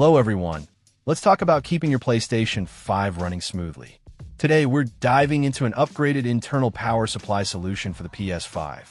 Hello everyone. Let's talk about keeping your PlayStation 5 running smoothly. Today we're diving into an upgraded internal power supply solution for the PS5,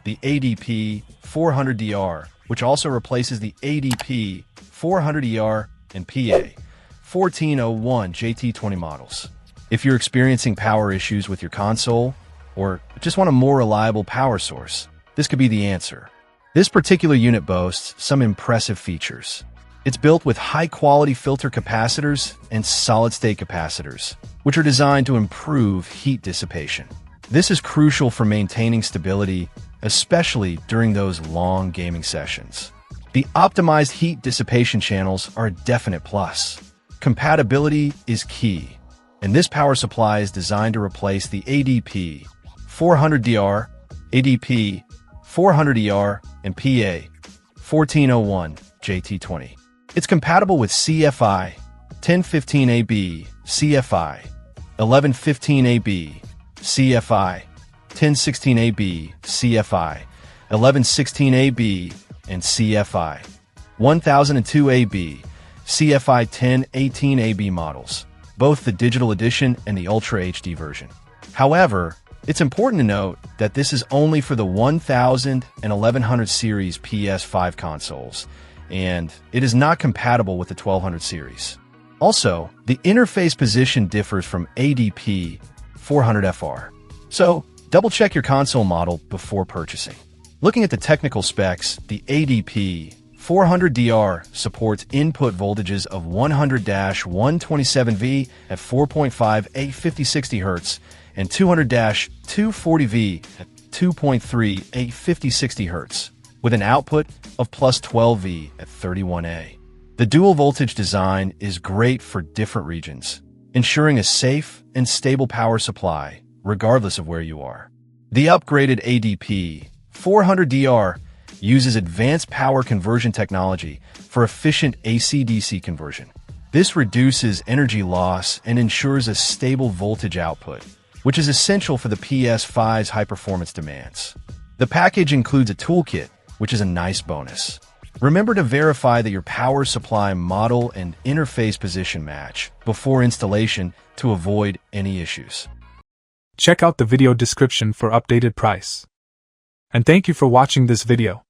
the ADP-400DR, which also replaces the ADP-400DR and PA-1401 JT20 models. If you're experiencing power issues with your console, or just want a more reliable power source, this could be the answer. This particular unit boasts some impressive features. It's built with high-quality filter capacitors and solid-state capacitors, which are designed to improve heat dissipation. This is crucial for maintaining stability, especially during those long gaming sessions. The optimized heat dissipation channels are a definite plus. Compatibility is key, and this power supply is designed to replace the ADP-400DR, ADP-400ER, and PA-1401 JT20. It's compatible with CFI 1015AB, CFI 1115AB, CFI 1016AB, CFI 1116AB, and CFI 1002AB, CFI 1018AB models, both the digital edition and the Ultra HD version. However, it's important to note that this is only for the 1000 and 1100 series PS5 consoles, and it is not compatible with the 1200 series. Also, the interface position differs from ADP-400FR, so double-check your console model before purchasing. Looking at the technical specs, the ADP-400DR supports input voltages of 100-127V at 4.5 850-60 Hz and 200-240V at 2.3 850-60 Hz, with an output of plus 12V at 31A. The dual voltage design is great for different regions, ensuring a safe and stable power supply regardless of where you are. The upgraded ADP-400DR uses advanced power conversion technology for efficient AC-DC conversion. This reduces energy loss and ensures a stable voltage output, which is essential for the PS5's high-performance demands. The package includes a toolkit, which is a nice bonus. Remember to verify that your power supply model and interface position match before installation to avoid any issues. Check out the video description for updated price. And thank you for watching this video.